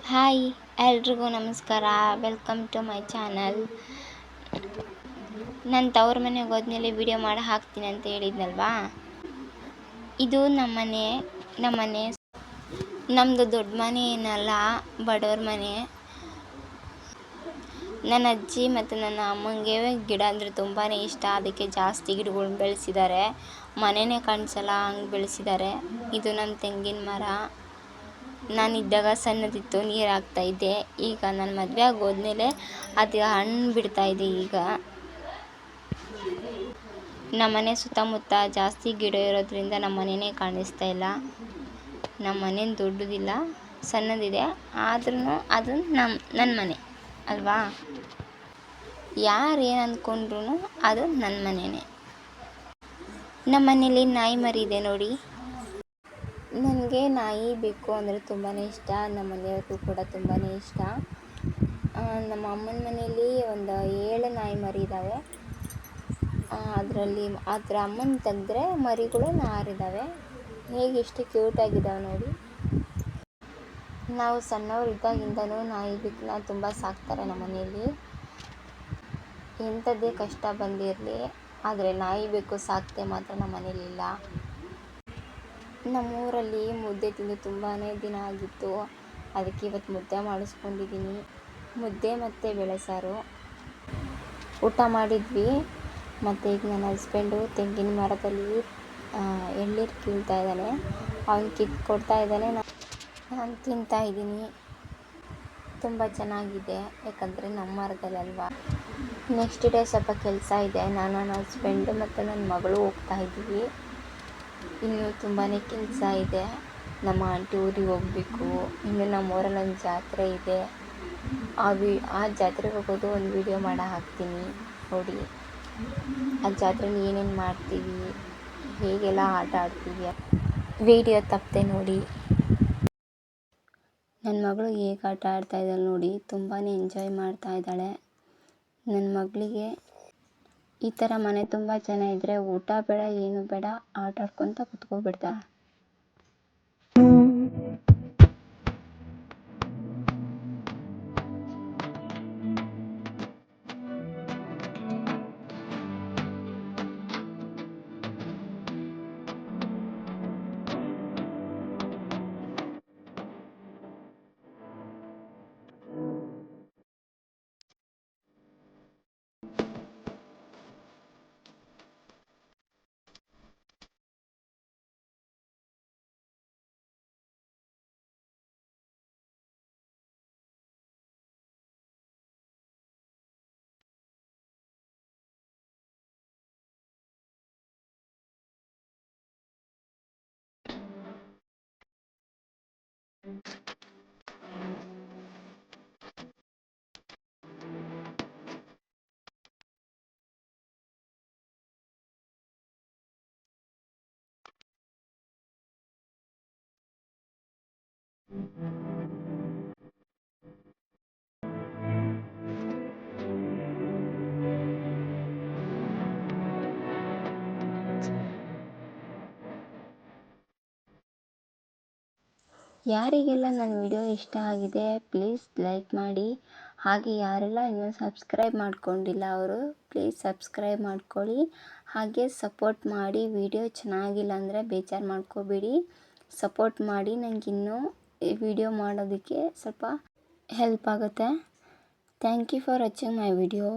Hi ಎಲ್ರಿಗೂ ನಮಸ್ಕಾರ. Welcome to my channel. ನಾನು ತವ್ರ ಮನೆಗೆ ಹೋದ್ಮೇಲೆ ವಿಡಿಯೋ ಮಾಡಿ ಹಾಕ್ತೀನಿ ಅಂತ ಹೇಳಿದ್ನಲ್ವಾ. ಇದು ನಮ್ಮನೆ ನಮ್ಮದು ದೊಡ್ಡ ಮನೆ ಏನಲ್ಲ, ಬಡವ್ರ ಮನೆ. ನನ್ನ ಅಜ್ಜಿ ಮತ್ತು ನನ್ನ ಅಮ್ಮಂಗೆ ಗಿಡ ಅಂದರೆ ತುಂಬಾ ಇಷ್ಟ. ಅದಕ್ಕೆ ಜಾಸ್ತಿ ಗಿಡಗಳ್ನ ಬೆಳೆಸಿದ್ದಾರೆ. ಮನೆಯೇ ಕಾಣಿಸಲ್ಲ ಹಂಗೆ ಬೆಳೆಸಿದ್ದಾರೆ. ಇದು ನಮ್ಮ ತೆಂಗಿನ ಮರ. ನಾನಿದ್ದಾಗ ಸಣ್ಣದಿತ್ತು, ನೀರು ಹಾಕ್ತಾಯಿದ್ದೆ. ಈಗ ನನ್ನ ಮದುವೆ ಆಗಿ ಹೋದ್ಮೇಲೆ ಅದು ಹಣ್ಣು ಬಿಡ್ತಾಯಿದೆ. ಈಗ ನಮ್ಮನೆ ಸುತ್ತಮುತ್ತ ಜಾಸ್ತಿ ಗಿಡ ಇರೋದ್ರಿಂದ ನಮ್ಮ ಮನೆಯೇ ಕಾಣಿಸ್ತಾ ಇಲ್ಲ. ನಮ್ಮ ಮನೇನು ದೊಡ್ಡದಿಲ್ಲ, ಸಣ್ಣದಿದೆ. ಆದ್ರೂ ಅದು ನನ್ನ ಮನೆ ಅಲ್ವಾ. ಯಾರು ಏನು ಅಂದ್ಕೊಂಡ್ರು ಅದು ನನ್ನ ಮನೆಯೇ. ನಮ್ಮ ಮನೇಲಿ ನಾಯಿ ಮರಿ ಇದೆ ನೋಡಿ. ನನಗೆ ನಾಯಿ ಬೇಕು ಅಂದರೆ ತುಂಬಾ ಇಷ್ಟ. ನಮ್ಮ ಮನೆಯವ್ರಿಗೂ ಕೂಡ ತುಂಬಾ ಇಷ್ಟ. ನಮ್ಮ ಅಮ್ಮನ ಮನೆಯಲ್ಲಿ ಒಂದು 7 ನಾಯಿ ಮರಿ ಇದ್ದಾವೆ. ಅದರ ಅಮ್ಮನ ತೆಗೆದ್ರೆ ಮರಿಗಳು 6 ಇದ್ದಾವೆ. ಹೇಗೆ ಎಷ್ಟು ಕ್ಯೂಟಾಗಿದ್ದಾವೆ ನೋಡಿ. ನಾವು ಸಣ್ಣವರಿದ್ದಾಗಿಂದನೂ ನಾಯಿ ಬೆಕ್ಕನ್ನ ತುಂಬ ಸಾಕ್ತಾರೆ ನಮ್ಮ ಮನೆಯಲ್ಲಿ. ಎಂಥದ್ದೇ ಕಷ್ಟ ಬಂದಿರಲಿ, ಆದರೆ ನಾಯಿ ಬೆಕ್ಕು ಸಾಕ್ತೆ ಮಾತ್ರ ನಮ್ಮ ಮನೇಲಿಲ್ಲ. ನಮ್ಮೂರಲ್ಲಿ ಮುದ್ದೆ ತಿಂದು ತುಂಬಾ ದಿನ ಆಗಿತ್ತು. ಅದಕ್ಕೆ ಇವತ್ತು ಮುದ್ದೆ ಮಾಡಿಸ್ಕೊಂಡಿದ್ದೀನಿ. ಮುದ್ದೆ ಮತ್ತು ಬೇಳೆ ಸಾರು ಊಟ ಮಾಡಿದ್ವಿ. ಮತ್ತು ಈಗ ನನ್ನ ಹಸ್ಬೆಂಡು ತೆಂಗಿನ ಮರದಲ್ಲಿ ಎಳ್ನೀರು ಕೀಳ್ತಾ ಇದ್ದಾನೆ. ಅವ್ನು ಕೊಡ್ತಾ ಇದ್ದಾನೆ, ನಾನು ತಿಂತಾಯಿದ್ದೀನಿ. ತುಂಬ ಚೆನ್ನಾಗಿದೆ, ಯಾಕಂದರೆ ನಮ್ಮ ಮರದಲ್ಲಿ ಅಲ್ವಾ. ನೆಕ್ಸ್ಟ್ ಡೇ ಸ್ವಲ್ಪ ಕೆಲಸ ಇದೆ. ನಾನು ನನ್ನ ಹಸ್ಬೆಂಡು ಮತ್ತು ನನ್ನ ಮಗಳು ಹೋಗ್ತಾ ಇದ್ದೀವಿ. ಇನ್ನೂ ತುಂಬಾ ಕೆಲಸ ಇದೆ. ನಮ್ಮ ಆಂಟಿ ಊರಿಗೆ ಹೋಗಬೇಕು. ಇನ್ನು ನಮ್ಮ ಊರಲ್ಲಿ ಒಂದು ಜಾತ್ರೆ ಇದೆ. ಆ ಜಾತ್ರೆಗೆ ಹೋಗೋದು ಒಂದು ವಿಡಿಯೋ ಮಾಡಿ ಹಾಕ್ತೀನಿ ನೋಡಿ. ಆ ಜಾತ್ರೆಯಲ್ಲಿ ಏನೇನು ಮಾಡ್ತೀವಿ, ಹೇಗೆಲ್ಲ ಆಟ ಆಡ್ತೀವಿ, ವಿಡಿಯೋ ತಪ್ಪದೆ ನೋಡಿ. ನನ್ನ ಮಗಳು ಹೇಗೆ ಆಟ ಆಡ್ತಾ ಇದ್ದಾಳೆ ನೋಡಿ. ತುಂಬಾ ಎಂಜಾಯ್ ಮಾಡ್ತಾ ಇದ್ದಾಳೆ. ನನ್ನ ಮಗಳಿಗೆ ಈ ಥರ ಮನೆ ತುಂಬ ಜನ ಇದ್ದರೆ ಊಟ ಬೇಡ, ಏನು ಬೇಡ, ಆಟ ಆಡ್ಕೊತ ಕುತ್ಕೊಬಿಡ್ತಾಳೆ. ಯಾರಿಗೆಲ್ಲ ನನ್ನ ವಿಡಿಯೋ ಇಷ್ಟ ಆಗಿದೆ ಪ್ಲೀಸ್ ಲೈಕ್ ಮಾಡಿ. ಹಾಗೆ ಯಾರೆಲ್ಲ ಇನ್ನೂ ಸಬ್ಸ್ಕ್ರೈಬ್ ಮಾಡ್ಕೊಂಡಿಲ್ಲ ಅವರು ಪ್ಲೀಸ್ ಸಬ್ಸ್ಕ್ರೈಬ್ ಮಾಡ್ಕೊಳ್ಳಿ. ಹಾಗೆ ಸಪೋರ್ಟ್ ಮಾಡಿ. ವಿಡಿಯೋ ಚೆನ್ನಾಗಿಲ್ಲ ಅಂದರೆ ಬೇಜಾರು ಮಾಡ್ಕೋಬೇಡಿ, ಸಪೋರ್ಟ್ ಮಾಡಿ. ನನಗಿನ್ನೂ ವಿಡಿಯೋ ಮಾಡೋದಕ್ಕೆ ಸ್ವಲ್ಪ ಹೆಲ್ಪ್ ಆಗುತ್ತೆ. Thank you for watching my video.